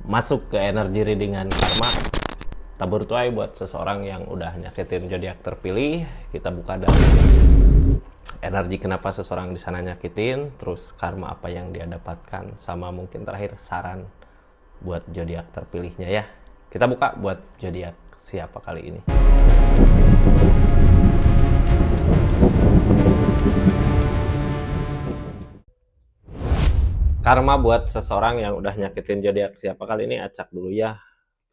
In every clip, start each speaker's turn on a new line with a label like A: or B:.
A: Masuk ke energi readingan karma tabur tuai buat seseorang yang udah nyakitin zodiak terpilih. Kita buka dari energi kenapa seseorang di sana nyakitin, terus karma apa yang dia dapatkan, sama mungkin terakhir saran buat zodiak terpilihnya ya. Kita buka buat zodiak siapa kali ini. Karma buat seseorang yang udah nyakitin zodiak siapa kali ini, acak dulu ya.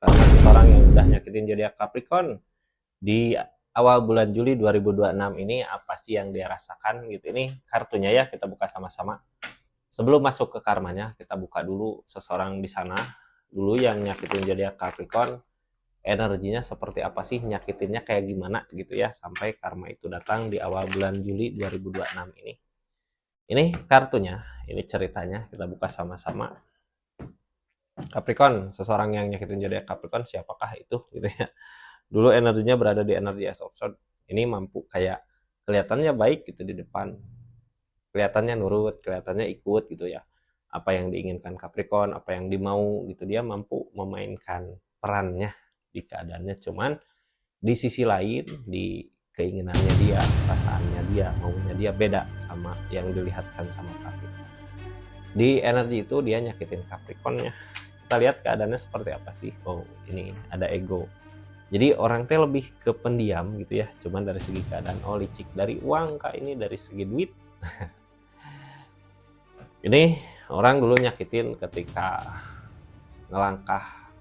A: Karena seseorang yang udah nyakitin zodiak Capricorn di awal bulan Juli 2026 ini, apa sih yang dia rasakan gitu. Ini kartunya ya, kita buka sama-sama. Sebelum masuk ke karmanya, kita buka dulu seseorang di sana dulu yang nyakitin zodiak Capricorn. Energinya seperti apa sih, nyakitinnya kayak gimana gitu ya, sampai karma itu datang di awal bulan Juli 2026 ini. Ini kartunya, ini ceritanya, kita buka sama-sama. Capricorn, seseorang yang nyakitin zodiak Capricorn, siapakah itu gitu ya. Dulu energinya berada di energi Ace of Swords. Ini mampu kayak kelihatannya baik gitu di depan, kelihatannya nurut, kelihatannya ikut gitu ya, apa yang diinginkan Capricorn, apa yang dimau gitu. Dia mampu memainkan perannya di keadaannya. Cuman di sisi lain, di keinginannya dia, perasaannya dia, maunya dia beda sama yang dilihatkan sama Capricorn. Di energi itu dia nyakitin Capricornnya. Kita lihat keadaannya seperti apa sih. Oh, ini ada ego. Jadi orang teh lebih ke pendiam gitu ya. Cuman dari segi keadaan, oh licik dari uang kak, ini dari segi duit. Ini orang dulu nyakitin ketika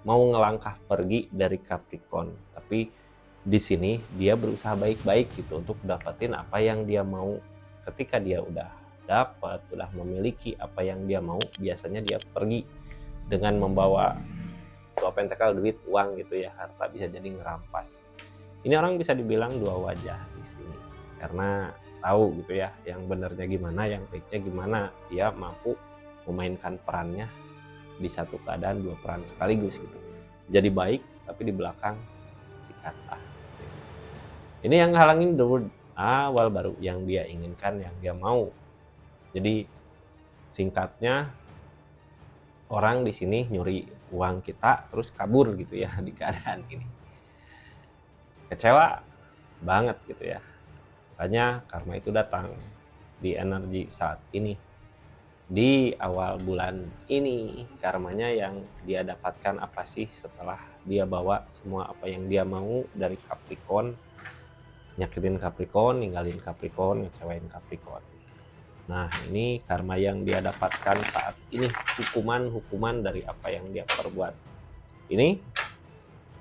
A: mau ngelangkah pergi dari Capricorn. Tapi di sini dia berusaha baik-baik gitu untuk dapetin apa yang dia mau. Ketika dia udah dapat, udah memiliki apa yang dia mau, biasanya dia pergi dengan membawa dua pentakel, duit, uang gitu ya, harta, bisa jadi ngerampas. Ini orang bisa dibilang dua wajah di sini, karena tahu gitu ya, yang benernya gimana, yang baiknya gimana. Dia mampu memainkan perannya di satu keadaan, dua peran sekaligus gitu. Jadi baik, tapi di belakang si kata. Ini yang halangin awal baru yang dia inginkan, yang dia mau. Jadi singkatnya, orang di sini nyuri uang kita terus kabur gitu ya di keadaan ini. Kecewa banget gitu ya. Makanya karma itu datang di energi saat ini. Di awal bulan ini, karmanya yang dia dapatkan apa sih setelah dia bawa semua apa yang dia mau dari Capricorn, nyakitin Capricorn, ninggalin Capricorn, ngecewain Capricorn. Nah, ini karma yang dia dapatkan saat ini, hukuman dari apa yang dia perbuat. Ini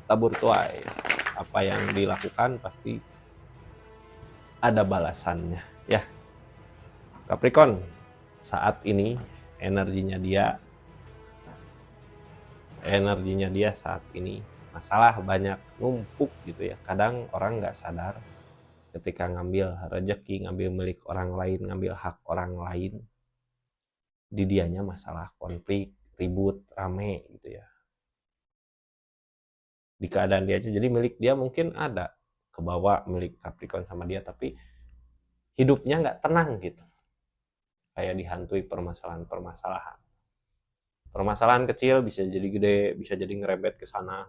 A: tabur tuai, apa yang dilakukan pasti ada balasannya ya. Capricorn, saat ini energinya dia saat ini masalah banyak numpuk gitu ya. Kadang orang nggak sadar ketika ngambil rezeki, ngambil milik orang lain, ngambil hak orang lain, di dianya masalah, konflik, ribut, rame gitu ya. Di keadaan dia aja, jadi milik dia mungkin ada kebawa milik Capricorn sama dia, tapi hidupnya nggak tenang gitu, kayak dihantui permasalahan kecil bisa jadi gede, bisa jadi ngerebet ke sana,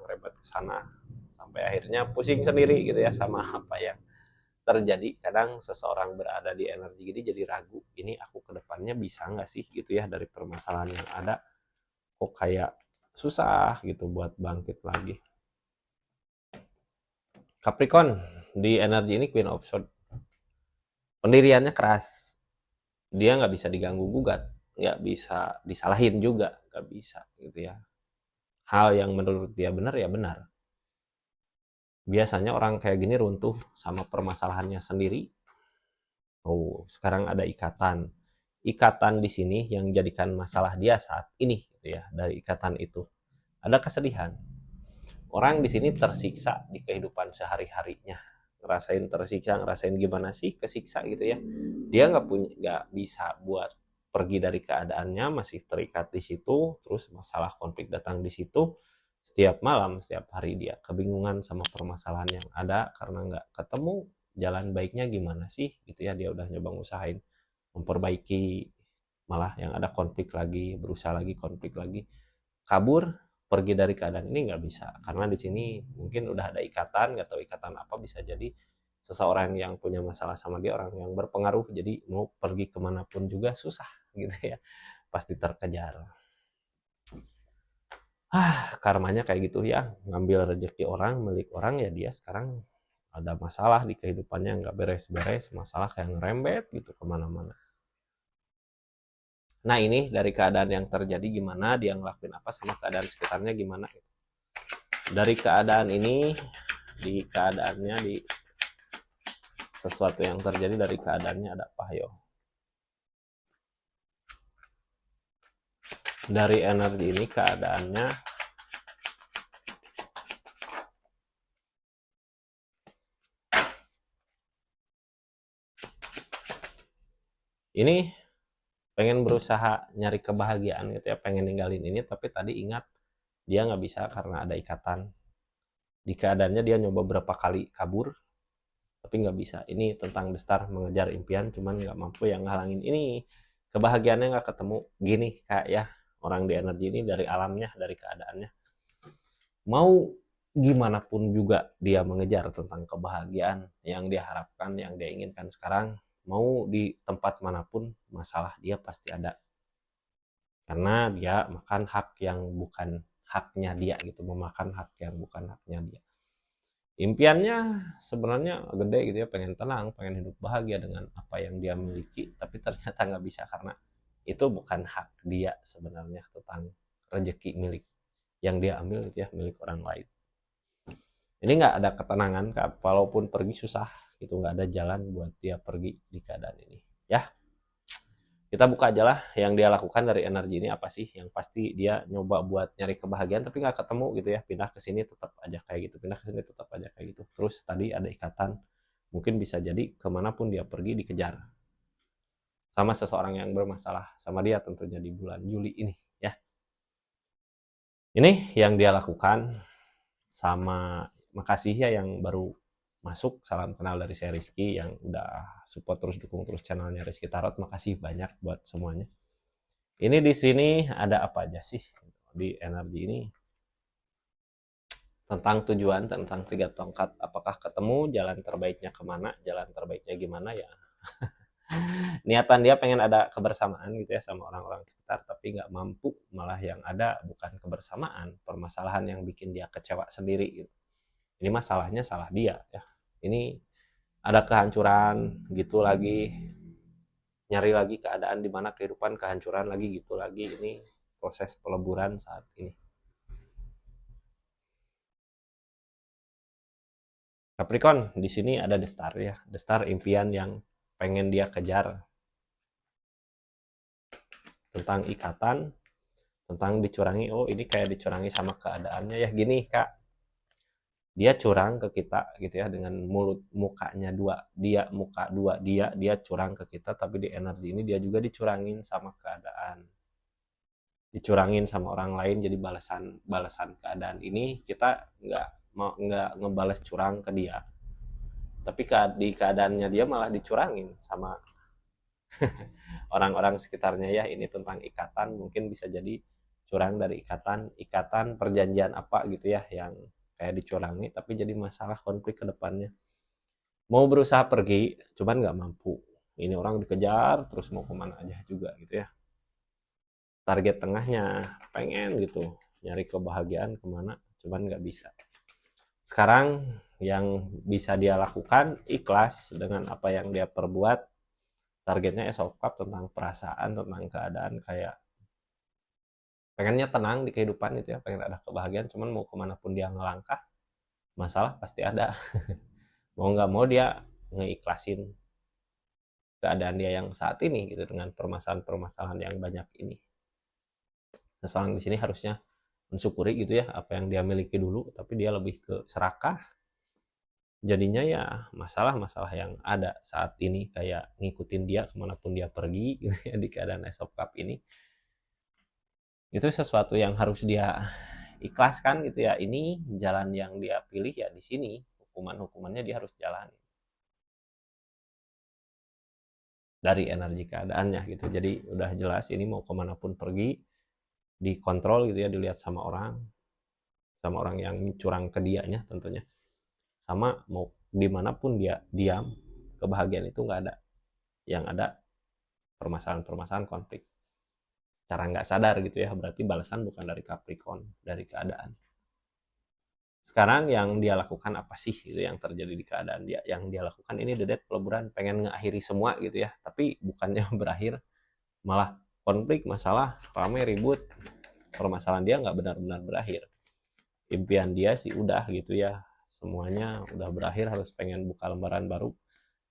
A: sampai akhirnya pusing sendiri gitu ya sama apa yang terjadi. Kadang seseorang berada di energi gini jadi ragu, ini aku kedepannya bisa nggak sih gitu ya, dari permasalahan yang ada kok kayak susah gitu buat bangkit lagi. Capricorn di energi ini Queen of Swords, pendiriannya keras, dia nggak bisa diganggu gugat, nggak bisa disalahin juga, nggak bisa gitu ya. Hal yang menurut dia benar ya benar. Biasanya orang kayak gini runtuh sama permasalahannya sendiri. Oh, sekarang ada ikatan di sini yang jadikan masalah dia saat ini gitu ya. Dari ikatan itu ada kesedihan. Orang di sini tersiksa di kehidupan sehari-harinya, ngerasain tersiksa, ngerasain gimana sih kesiksa gitu ya. Dia nggak bisa buat pergi dari keadaannya, masih terikat di situ. Terus masalah konflik datang di situ. Setiap malam, setiap hari dia kebingungan sama permasalahan yang ada karena nggak ketemu jalan baiknya gimana sih gitu ya. Dia udah nyoba ngusahain memperbaiki, malah yang ada konflik lagi, berusaha lagi, konflik lagi, kabur, pergi dari keadaan ini nggak bisa, karena di sini mungkin udah ada ikatan, nggak tahu ikatan apa, bisa jadi seseorang yang punya masalah sama dia orang yang berpengaruh, jadi mau pergi kemanapun juga susah gitu ya, pasti terkejar. Karmanya kayak gitu ya, ngambil rezeki orang, milik orang, ya dia sekarang ada masalah di kehidupannya, nggak beres-beres, masalah kayak ngerembet gitu kemana-mana. Nah ini dari keadaan yang terjadi gimana, dia ngelakuin apa sama keadaan sekitarnya gimana. Dari keadaan ini, di keadaannya, di sesuatu yang terjadi dari keadaannya ada apa yo? Dari energi ini keadaannya ini pengen berusaha nyari kebahagiaan gitu ya, pengen ninggalin ini, tapi tadi ingat dia nggak bisa karena ada ikatan. Di keadaannya dia nyoba berapa kali kabur, tapi nggak bisa. Ini tentang Destar mengejar impian, cuman nggak mampu yang ngalangin ini. Kebahagiaannya nggak ketemu. Gini kak ya, orang di energi ini dari alamnya, dari keadaannya. Mau gimana pun juga dia mengejar tentang kebahagiaan yang dia harapkan, yang dia inginkan sekarang, mau di tempat manapun, masalah dia pasti ada. Karena dia makan hak yang bukan haknya dia gitu, memakan hak yang bukan haknya dia. Impiannya sebenarnya gede gitu ya, pengen tenang, pengen hidup bahagia dengan apa yang dia miliki, tapi ternyata nggak bisa karena itu bukan hak dia sebenarnya, tentang rezeki milik yang dia ambil gitu ya, milik orang lain. Ini nggak ada ketenangan, walaupun pergi susah gitu, nggak ada jalan buat dia pergi di keadaan ini ya. Kita buka aja lah yang dia lakukan dari energi ini apa sih. Yang pasti dia nyoba buat nyari kebahagiaan tapi nggak ketemu gitu ya, pindah ke sini tetap aja kayak gitu, pindah ke sini tetap aja kayak gitu. Terus tadi ada ikatan, mungkin bisa jadi kemanapun dia pergi dikejar sama seseorang yang bermasalah sama dia, tentunya di bulan Juli ini ya. Ini yang dia lakukan. Sama makasih ya yang baru masuk, salam kenal dari saya Rizky yang udah support terus, dukung terus channelnya Rizky Tarot. Makasih banyak buat semuanya. Ini di sini ada apa aja sih di energi ini? Tentang tujuan, tentang 3 tongkat. Apakah ketemu jalan terbaiknya kemana, jalan terbaiknya gimana ya? Niatan dia pengen ada kebersamaan gitu ya sama orang-orang sekitar, tapi nggak mampu, malah yang ada bukan kebersamaan, permasalahan yang bikin dia kecewa sendiri gitu. Ini masalahnya salah dia ya. Ini ada kehancuran gitu lagi, nyari lagi keadaan di mana kehidupan kehancuran lagi gitu lagi. Ini proses peleburan saat ini. Capricorn, di sini ada Destar ya, Destar impian yang pengen dia kejar, tentang ikatan, tentang dicurangi. Oh ini kayak dicurangi sama keadaannya ya, gini kak, dia curang ke kita gitu ya, dengan mulut mukanya dua, dia muka dua, dia curang ke kita, tapi di energi ini dia juga dicurangin sama keadaan, dicurangin sama orang lain. Jadi balasan keadaan ini kita nggak ngebales curang ke dia, tapi di keadaannya dia malah dicurangin sama orang-orang sekitarnya ya. Ini tentang ikatan, mungkin bisa jadi curang dari ikatan perjanjian apa gitu ya, yang kayak dicurangi tapi jadi masalah konflik ke depannya. Mau berusaha pergi cuman nggak mampu, ini orang dikejar terus, mau kemana aja juga gitu ya. Target tengahnya pengen gitu nyari kebahagiaan kemana, cuman nggak bisa. Sekarang yang bisa dia lakukan ikhlas dengan apa yang dia perbuat. Targetnya Ace of Cup tentang perasaan, tentang keadaan, kayak pengennya tenang di kehidupan itu ya, pengen ada kebahagiaan, cuman mau kemanapun dia ngelangkah masalah pasti ada. Mau nggak mau dia ngeikhlasin keadaan dia yang saat ini gitu, dengan permasalahan-permasalahan yang banyak ini. Seseorang di sini harusnya mensyukuri gitu ya apa yang dia miliki dulu, tapi dia lebih ke serakah. Jadinya ya masalah-masalah yang ada saat ini kayak ngikutin dia kemanapun dia pergi gitu ya, di keadaan Ace of Cup ini. Itu sesuatu yang harus dia ikhlaskan gitu ya. Ini jalan yang dia pilih ya, di sini hukumannya dia harus jalani dari energi keadaannya gitu. Jadi udah jelas ini mau kemanapun pergi, dikontrol gitu ya, dilihat sama orang, sama orang yang curang ke dianya tentunya. Sama mau dimanapun dia diam, kebahagiaan itu nggak ada. Yang ada permasalahan-permasalahan, konflik. Cara nggak sadar gitu ya, berarti balasan bukan dari Capricorn, dari keadaan. Sekarang yang dia lakukan apa sih itu yang terjadi di keadaan dia? Yang dia lakukan ini The Death peleburan, pengen mengakhiri semua gitu ya, tapi bukannya berakhir, malah konflik, masalah, rame, ribut. Permasalahan dia nggak benar-benar berakhir. Impian dia sih udah gitu ya, semuanya udah berakhir, harus pengen buka lembaran baru,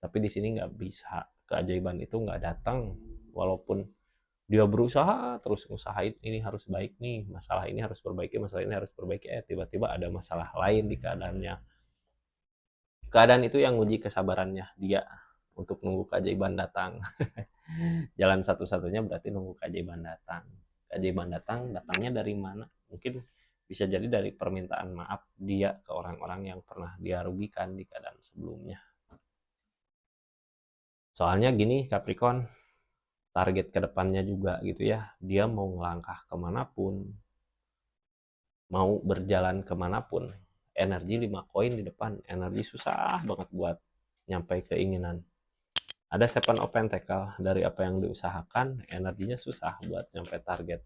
A: tapi di sini nggak bisa. Keajaiban itu nggak datang, walaupun dia berusaha terus ngusahain ini harus baik nih, masalah ini harus perbaiki, masalah ini harus perbaiki, tiba-tiba ada masalah lain di keadaannya. Keadaan itu yang uji kesabarannya dia untuk nunggu keajaiban datang. Jalan satu-satunya berarti nunggu keajaiban datang. Keajaiban datangnya dari mana? Mungkin bisa jadi dari permintaan maaf dia ke orang-orang yang pernah dia rugikan di keadaan sebelumnya. Soalnya gini Capricorn, target kedepannya juga gitu ya, dia mau ngelangkah kemanapun, mau berjalan kemanapun, energi 5 koin di depan, energi susah banget buat nyampai keinginan. Ada 7 of Pentacle, dari apa yang diusahakan, energinya susah buat nyampe target.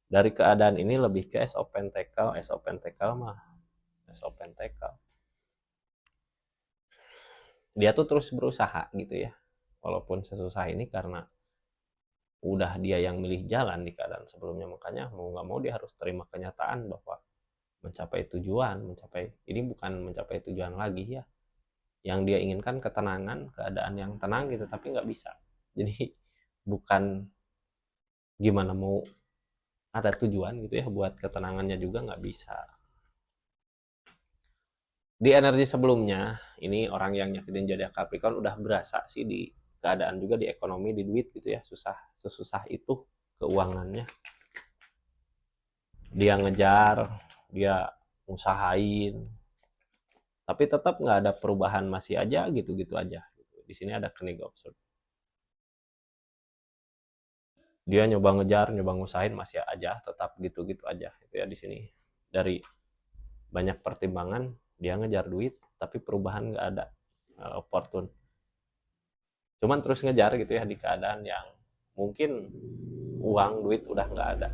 A: Dari keadaan ini lebih ke Ace of Pentacle. Ace of Pentacle mah, Ace of Pentacle, dia tuh terus berusaha gitu ya, walaupun sesusah ini, karena udah dia yang milih jalan di keadaan sebelumnya. Makanya mau nggak mau dia harus terima kenyataan bahwa mencapai tujuan, ini bukan mencapai tujuan lagi ya, yang dia inginkan ketenangan, keadaan yang tenang gitu, tapi nggak bisa. Jadi bukan gimana mau ada tujuan gitu ya, buat ketenangannya juga nggak bisa. Di energi sebelumnya, ini orang yang nyakitin zodiak Capricorn udah berasa sih di keadaan juga, di ekonomi, di duit gitu ya, sesusah itu keuangannya. Dia ngejar, dia usahain, tapi tetap nggak ada perubahan, masih aja gitu-gitu aja. Di sini ada King of Swords. Dia nyoba ngejar, nyoba ngusahain, masih aja tetap gitu-gitu aja. Itu ya di sini. Dari banyak pertimbangan, dia ngejar duit, tapi perubahan nggak ada. Opportune. Cuman terus ngejar gitu ya di keadaan yang mungkin uang, duit udah nggak ada.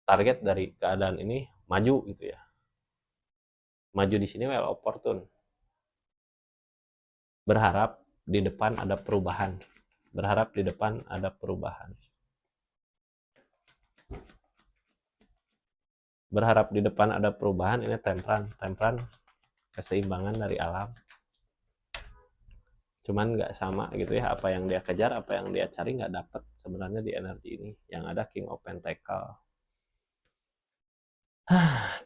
A: Target dari keadaan ini maju gitu ya. Maju di sini well opportune. Berharap di depan ada perubahan. Berharap di depan ada perubahan. Berharap di depan ada perubahan, ini Temperance, keseimbangan dari alam. Cuman nggak sama gitu ya, apa yang dia kejar, apa yang dia cari nggak dapet sebenarnya di energi ini. Yang ada King of Pentacle.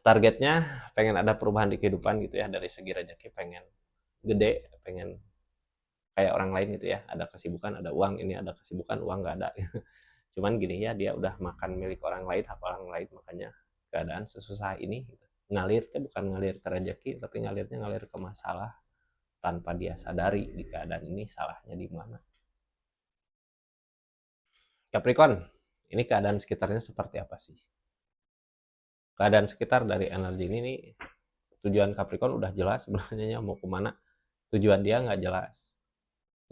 A: Targetnya pengen ada perubahan di kehidupan gitu ya, dari segi rezeki pengen gede, pengen kayak orang lain gitu ya, ada kesibukan, ada uang. Ini ada kesibukan, uang nggak ada. Cuman gini ya, dia udah makan milik orang lain, hak orang lain, makanya keadaan sesusah ini gitu. Ngalirnya bukan ngalir ke rezeki, tapi ngalirnya ngalir ke masalah tanpa dia sadari di keadaan ini salahnya di mana. Capricorn, ini keadaan sekitarnya seperti apa sih? Keadaan sekitar dari energi ini nih, tujuan Capricorn udah jelas sebenarnya mau kemana. Tujuan dia nggak jelas.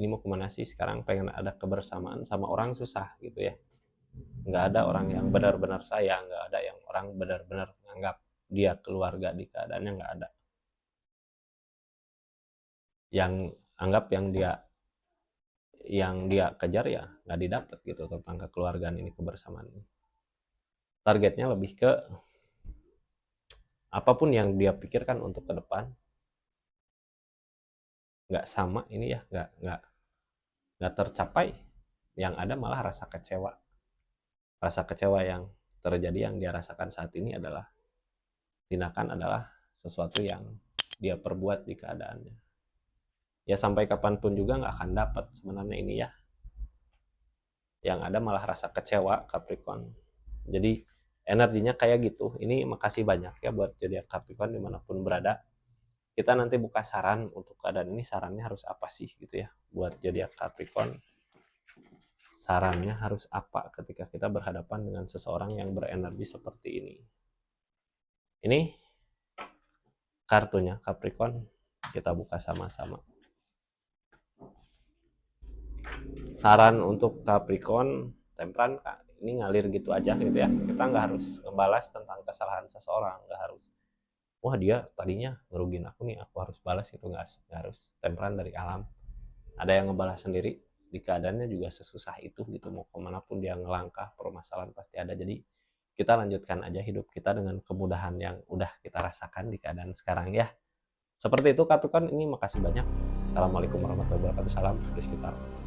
A: Ini mau kemana sih sekarang, pengen ada kebersamaan sama orang susah gitu ya. Nggak ada orang yang benar-benar sayang, nggak ada yang orang benar-benar nganggap dia keluarga di keadaannya, nggak ada. Yang anggap yang dia kejar ya nggak didapat gitu, tentang kekeluargaan ini, kebersamaan ini. Targetnya lebih ke apapun yang dia pikirkan untuk ke depan nggak sama ini ya, nggak tercapai. Yang ada malah rasa kecewa. Rasa kecewa yang terjadi, yang dia rasakan saat ini adalah tindakan, adalah sesuatu yang dia perbuat di keadaannya. Ya sampai kapanpun juga nggak akan dapat sebenarnya ini ya. Yang ada malah rasa kecewa Capricorn. Jadi energinya kayak gitu. Ini makasih banyak ya buat zodiak Capricorn dimanapun berada. kita nanti buka saran untuk keadaan ini, sarannya harus apa sih gitu ya buat zodiak Capricorn. Sarannya harus apa ketika kita berhadapan dengan seseorang yang berenergi seperti ini. Ini kartunya Capricorn, kita buka sama-sama. Saran untuk Capricorn, Temperan, ini ngalir gitu aja gitu ya. Kita nggak harus ngebalas tentang kesalahan seseorang, nggak harus, wah dia tadinya ngerugin aku nih, aku harus balas, itu nggak harus. Temperan dari alam. Ada yang ngebalas sendiri, di keadaannya juga sesusah itu gitu, mau kemanapun dia ngelangkah, permasalahan pasti ada. Jadi kita lanjutkan aja hidup kita dengan kemudahan yang udah kita rasakan di keadaan sekarang ya. Seperti itu Capricorn, ini makasih banyak. Assalamualaikum warahmatullahi wabarakatuh. Salam di sekitar.